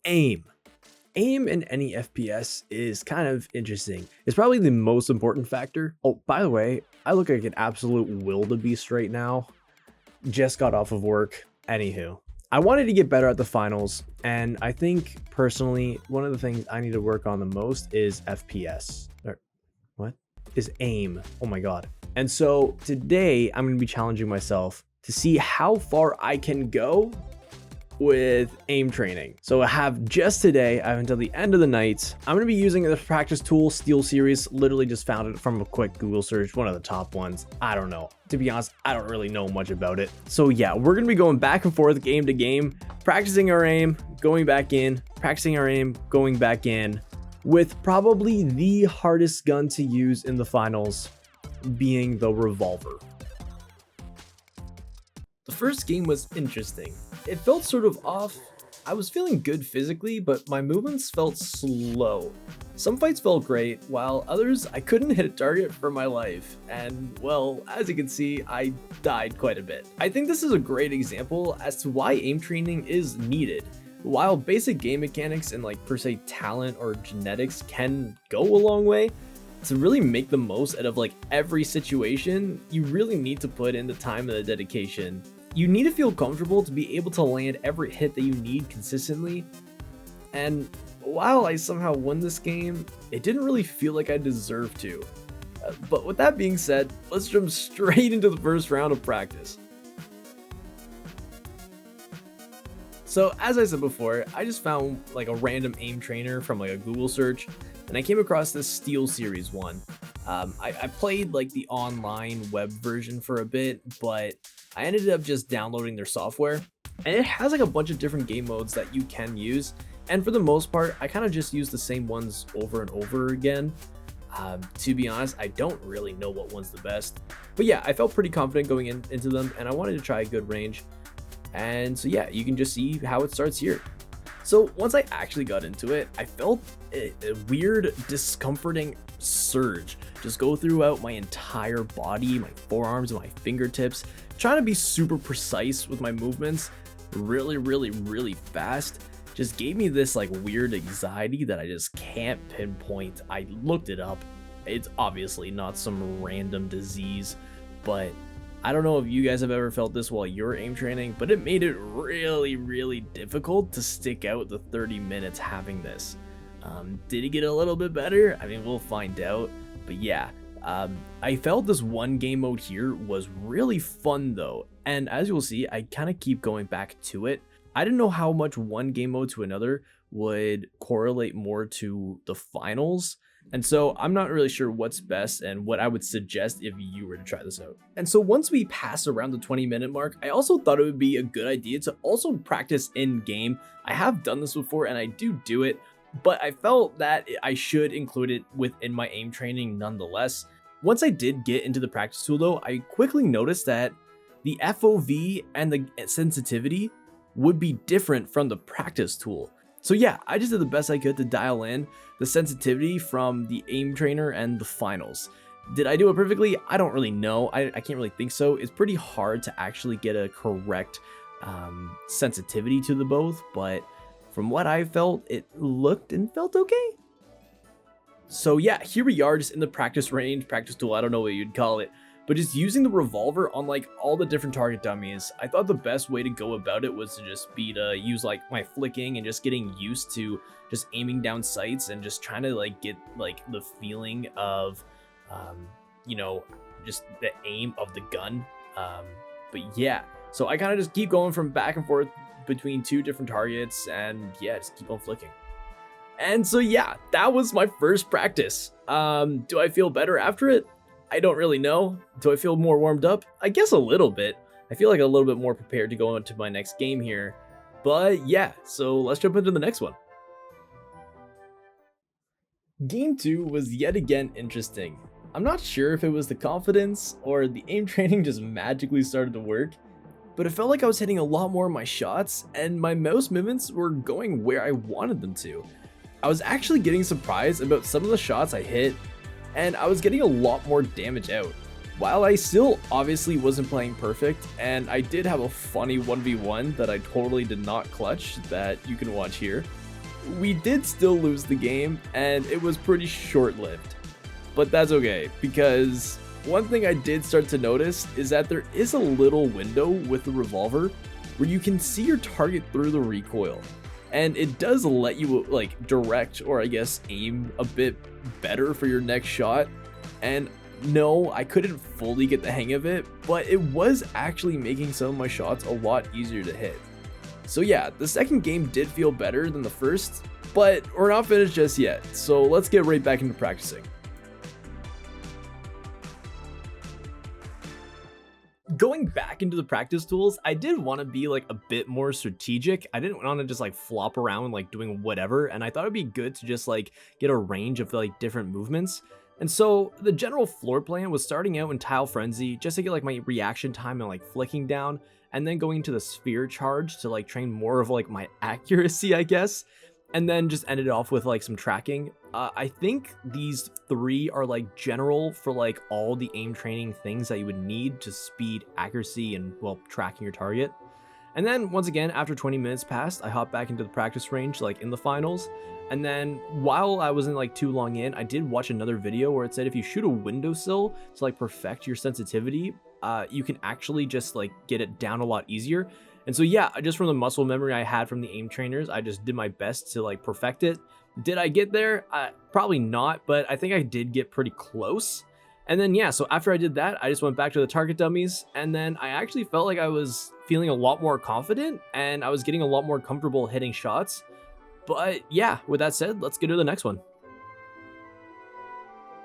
Aim. Aim in any FPS is kind of interesting. It's probably the most important factor. Oh, by the way, I look like an absolute wildebeest right now. Just got off of work. Anywho, I wanted to get better at the finals, and I think personally, one of the things I need to work on the most is FPS. Or what? Is aim. Oh my god. And so today I'm going to be challenging myself to see how far I can go with aim training. So I have until the end of the night. I'm going to be using the practice tool Steel Series. Literally just found it from a quick Google search, one of the top ones. I don't know. To be honest, I don't really know much about it. So yeah, we're going to be going back and forth game to game, practicing our aim, going back in, practicing our aim, going back in, with probably the hardest gun to use in the finals being the revolver. The first game was interesting. It felt sort of off. I was feeling good physically, but my movements felt slow. Some fights felt great, while others I couldn't hit a target for my life. And well, as you can see, I died quite a bit. I think this is a great example as to why aim training is needed. While basic game mechanics and per se talent or genetics can go a long way, to really make the most out of every situation, you really need to put in the time and the dedication. You need to feel comfortable to be able to land every hit that you need consistently. And while I somehow won this game, it didn't really feel like I deserved to. But with that being said, let's jump straight into the first round of practice. So as I said before, I just found a random aim trainer from a Google search, and I came across this Steel Series one. I played the online web version for a bit, but I ended up just downloading their software, and it has a bunch of different game modes that you can use. And for the most part, I kind of just use the same ones over and over again. To be honest, I don't really know what one's the best, but yeah, I felt pretty confident going into them, and I wanted to try a good range. And so yeah, you can just see how it starts here. So once I actually got into it, I felt a weird, discomforting surge just go throughout my entire body, my forearms and my fingertips, trying to be super precise with my movements, really fast. Just gave me this weird anxiety that I just can't pinpoint. I looked it up. It's obviously not some random disease, but I don't know if you guys have ever felt this while you're aim training, but it made it really difficult to stick out the 30 minutes having this. Did it get a little bit better? I mean, we'll find out, but yeah. I felt this one game mode here was really fun though, and as you'll see, I kind of keep going back to it. I didn't know how much one game mode to another would correlate more to the finals, and so I'm not really sure what's best and what I would suggest if you were to try this out. And so once we pass around the 20-minute mark, I also thought it would be a good idea to also practice in game. I have done this before and I do it, but I felt that I should include it within my aim training nonetheless. Once I did get into the practice tool though, I quickly noticed that the FOV and the sensitivity would be different from the practice tool. So yeah, I just did the best I could to dial in the sensitivity from the aim trainer and the finals. Did I do it perfectly? I don't really know. I can't really think so. It's pretty hard to actually get a correct sensitivity to the both, but from what I felt, it looked and felt okay. So yeah, here we are just in the practice range, practice tool, I don't know what you'd call it, but just using the revolver on all the different target dummies. I thought the best way to go about it was to just use my flicking and just getting used to just aiming down sights and just trying to get the feeling of just the aim of the gun. But yeah, so I kind of just keep going from back and forth between two different targets, and yeah, just keep on flicking. And so yeah, that was my first practice. Do I feel better after it? I don't really know. Do I feel more warmed up? I guess a little bit. I feel like a little bit more prepared to go into my next game here. But yeah, so let's jump into the next one. Game 2 was yet again interesting. I'm not sure if it was the confidence or the aim training just magically started to work, but it felt like I was hitting a lot more of my shots and my mouse movements were going where I wanted them to. I was actually getting surprised about some of the shots I hit, and I was getting a lot more damage out. While I still obviously wasn't playing perfect, and I did have a funny 1v1 that I totally did not clutch that you can watch here, we did still lose the game, and it was pretty short-lived. But that's okay, because one thing I did start to notice is that there is a little window with the revolver where you can see your target through the recoil. And it does let you like direct, or I guess aim a bit better for your next shot. And no, I couldn't fully get the hang of it, but it was actually making some of my shots a lot easier to hit. So yeah, the second game did feel better than the first, but we're not finished just yet, so let's get right back into practicing. Going back into the practice tools, I did want to be like a bit more strategic. I didn't want to just like flop around like doing whatever, and I thought it'd be good to just like get a range of like different movements. And so the general floor plan was starting out in Tile Frenzy just to get like my reaction time and like flicking down, and then going into the sphere charge to like train more of like my accuracy, I guess. And then just ended off with like some tracking. I think these three are like general for like all the aim training things that you would need to speed, accuracy, and well, tracking your target. And then once again, after 20 minutes passed, I hopped back into the practice range like in the finals. And then while I wasn't like too long in, I did watch another video where it said if you shoot a windowsill to like perfect your sensitivity, you can actually just like get it down a lot easier. And so yeah, just from the muscle memory I had from the aim trainers, I just did my best to like perfect it. Did I get there? Probably not, but I think I did get pretty close. And then yeah, so after I did that, I just went back to the target dummies, and then I actually felt like I was feeling a lot more confident and I was getting a lot more comfortable hitting shots. But yeah, with that said, let's get to the next one.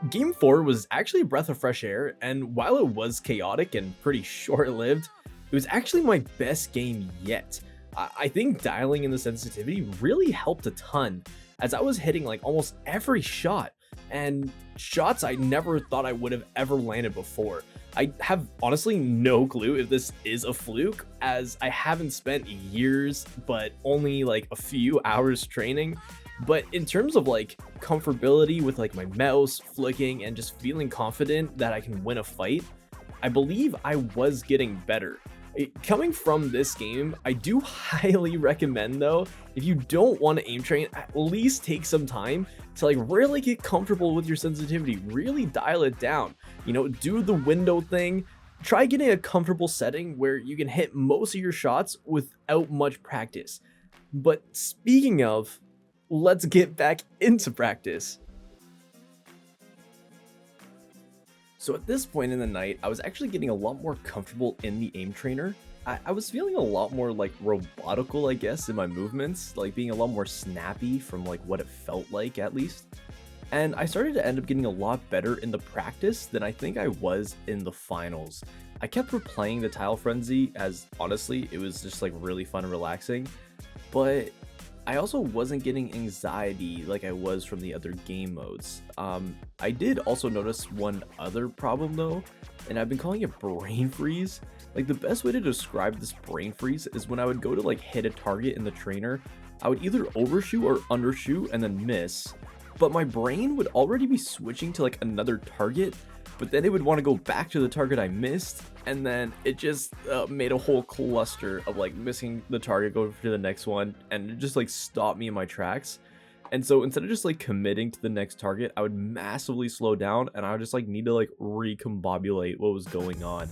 Game 4 was actually a breath of fresh air, and while it was chaotic and pretty short-lived, it was actually my best game yet. I think dialing in the sensitivity really helped a ton, as I was hitting like almost every shot, and shots I never thought I would have ever landed before. I have honestly no clue if this is a fluke, as I haven't spent years, but only like a few hours training. But in terms of like comfortability with like my mouse, flicking, and just feeling confident that I can win a fight, I believe I was getting better. Coming from this game, I do highly recommend though, if you don't want to aim train, at least take some time to like really get comfortable with your sensitivity, really dial it down. You know, do the window thing, try getting a comfortable setting where you can hit most of your shots without much practice. But speaking of, let's get back into practice. So at this point in the night, I was actually getting a lot more comfortable in the aim trainer. I was feeling a lot more like robotical, I guess, in my movements, like being a lot more snappy from like what it felt like at least. And I started to end up getting a lot better in the practice than I think I was in the finals. I kept replaying the Tile Frenzy, as honestly, it was just like really fun and relaxing, but I also wasn't getting anxiety like I was from the other game modes. I did also notice one other problem though, and I've been calling it brain freeze. Like the best way to describe this brain freeze is when I would go to like hit a target in the trainer, I would either overshoot or undershoot and then miss, but my brain would already be switching to like another target, but then it would want to go back to the target I missed, and then it just made a whole cluster of like missing the target, go to the next one, and it just like stopped me in my tracks. And so instead of just like committing to the next target, I would massively slow down, and I would just like need to like recombobulate what was going on.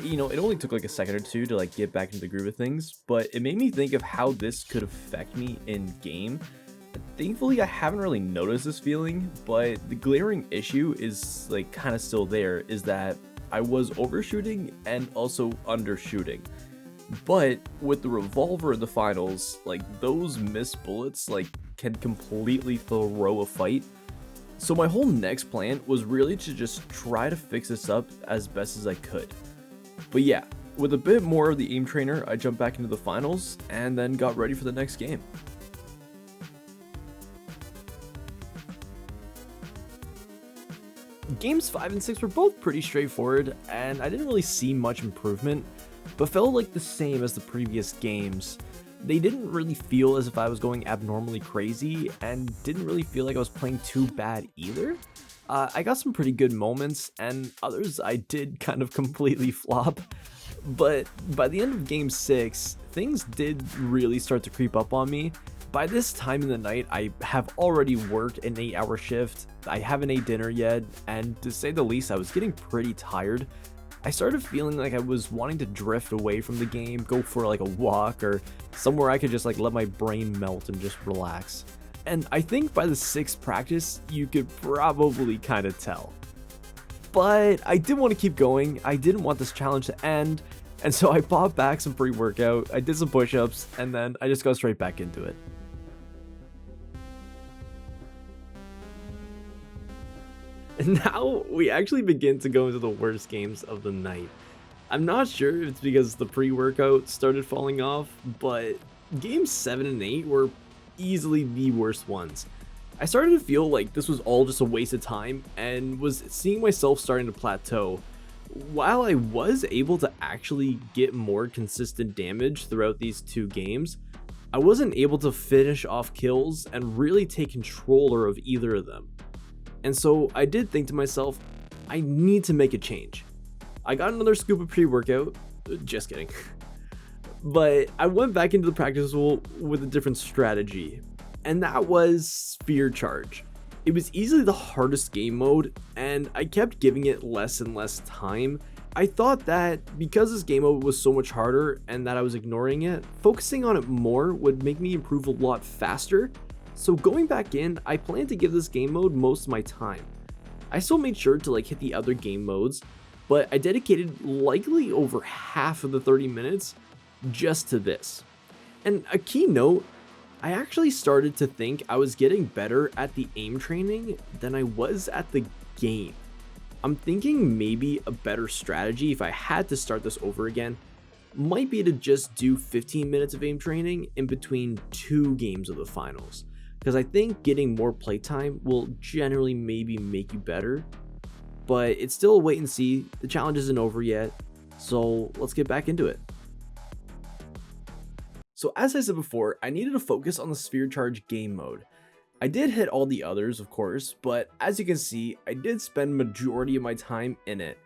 You know, it only took like a second or two to like get back into the groove of things, but it made me think of how this could affect me in game. Thankfully, I haven't really noticed this feeling, but the glaring issue is like kind of still there, is that I was overshooting and also undershooting. But with the revolver in the finals, like those missed bullets like can completely throw a fight. So my whole next plan was really to just try to fix this up as best as I could. But yeah, with a bit more of the aim trainer, I jumped back into the finals and then got ready for the next game. Games 5 and 6 were both pretty straightforward, and I didn't really see much improvement, but felt like the same as the previous games. They didn't really feel as if I was going abnormally crazy, and didn't really feel like I was playing too bad either. I got some pretty good moments, and others I did kind of completely flop, but by the end of game 6, things did really start to creep up on me, By this time in the night, I have already worked an 8-hour shift, I haven't ate dinner yet, and to say the least, I was getting pretty tired. I started feeling like I was wanting to drift away from the game, go for like a walk, or somewhere I could just like let my brain melt and just relax. And I think by the 6th practice, you could probably kind of tell. But I did want to keep going, I didn't want this challenge to end, and so I bought back some pre-workout, I did some push-ups, and then I just got straight back into it. And now we actually begin to go into the worst games of the night. I'm not sure if it's because the pre-workout started falling off, but games 7 and 8 were easily the worst ones. I started to feel like this was all just a waste of time and was seeing myself starting to plateau. While I was able to actually get more consistent damage throughout these 2 games, I wasn't able to finish off kills and really take control of either of them. And so I did think to myself, I need to make a change. I got another scoop of pre-workout, just kidding. But I went back into the practice pool with a different strategy, and that was Sphere Charge. It was easily the hardest game mode, and I kept giving it less and less time. I thought that because this game mode was so much harder and that I was ignoring it, focusing on it more would make me improve a lot faster. So going back in, I plan to give this game mode most of my time. I still made sure to like hit the other game modes, but I dedicated likely over half of the 30 minutes just to this. And a key note, I actually started to think I was getting better at the aim training than I was at the game. I'm thinking maybe a better strategy if I had to start this over again might be to just do 15 minutes of aim training in between 2 games of the finals. Because I think getting more playtime will generally maybe make you better, but it's still a wait and see. The challenge isn't over yet, so let's get back into it. So as I said before, I needed to focus on the Sphere Charge game mode. I did hit all the others, of course, but as you can see, I did spend majority of my time in it.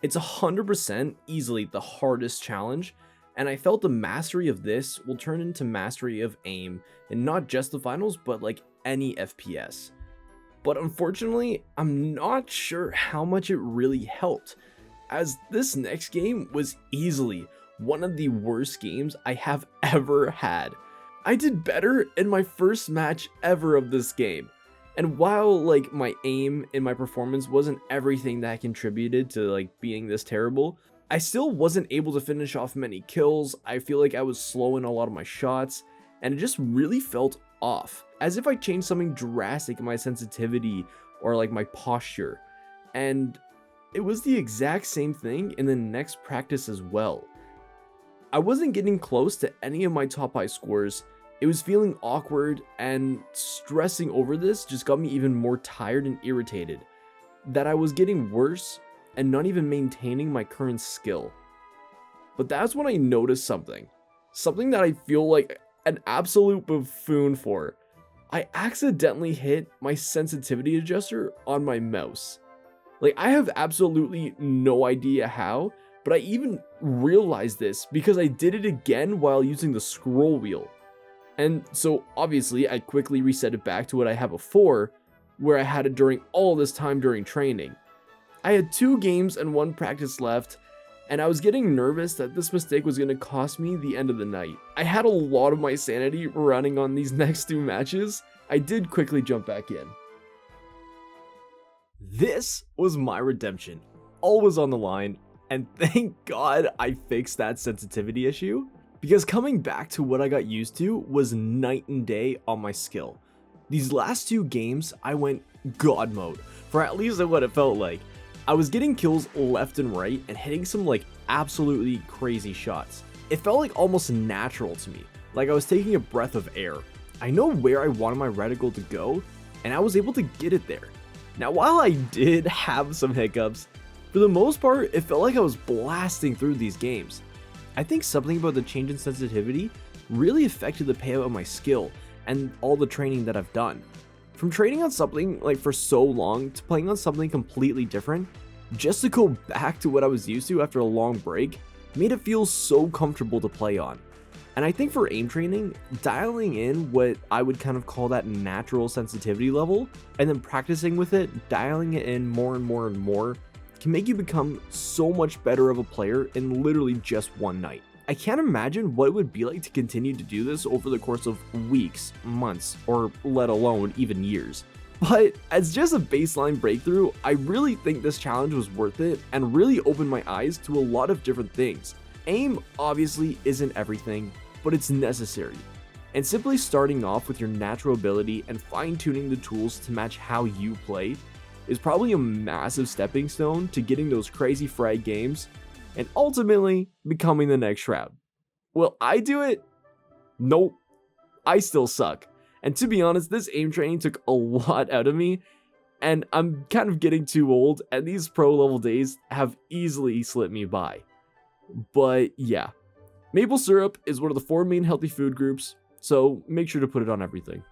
It's 100% easily the hardest challenge, and I felt the mastery of this will turn into mastery of aim in not just the finals, but like any FPS. But unfortunately, I'm not sure how much it really helped, as this next game was easily one of the worst games I have ever had. I did better in my first match ever of this game. And while like my aim and my performance wasn't everything that contributed to like being this terrible, I still wasn't able to finish off many kills. I feel like I was slowing a lot of my shots, and it just really felt off, as if I changed something drastic in my sensitivity or like my posture. And it was the exact same thing in the next practice as well. I wasn't getting close to any of my top high scores. It was feeling awkward, and stressing over this just got me even more tired and irritated that I was getting worse and not even maintaining my current skill. But that's when I noticed something that I feel like an absolute buffoon for. I accidentally hit my sensitivity adjuster on my mouse. Like, I have absolutely no idea how, but I even realized this because I did it again while using the scroll wheel. And so obviously I quickly reset it back to what I had before, where I had it during all this time during training. I had 2 games and 1 practice left, and I was getting nervous that this mistake was going to cost me the end of the night. I had a lot of my sanity running on these next 2 matches. I did quickly jump back in. This was my redemption. All was on the line, and thank God I fixed that sensitivity issue, because coming back to what I got used to was night and day on my skill. These last 2 games, I went God mode, for at least what it felt like. I was getting kills left and right and hitting some like absolutely crazy shots. It felt like almost natural to me, like I was taking a breath of air. I know where I wanted my reticle to go, and I was able to get it there. Now, while I did have some hiccups, for the most part, it felt like I was blasting through these games. I think something about the change in sensitivity really affected the payout of my skill and all the training that I've done. From training on something like for so long to playing on something completely different, just to go back to what I was used to after a long break, made it feel so comfortable to play on. And I think for aim training, dialing in what I would kind of call that natural sensitivity level, and then practicing with it, dialing it in more and more and more, can make you become so much better of a player in literally just one night. I can't imagine what it would be like to continue to do this over the course of weeks, months, or let alone even years. But as just a baseline breakthrough, I really think this challenge was worth it and really opened my eyes to a lot of different things. Aim obviously isn't everything, but it's necessary. And simply starting off with your natural ability and fine-tuning the tools to match how you play is probably a massive stepping stone to getting those crazy frag games and ultimately becoming the next Shroud. Will I do it? Nope. I still suck. And to be honest, this aim training took a lot out of me, and I'm kind of getting too old, and these pro level days have easily slipped me by. But yeah, maple syrup is one of the 4 main healthy food groups, so make sure to put it on everything.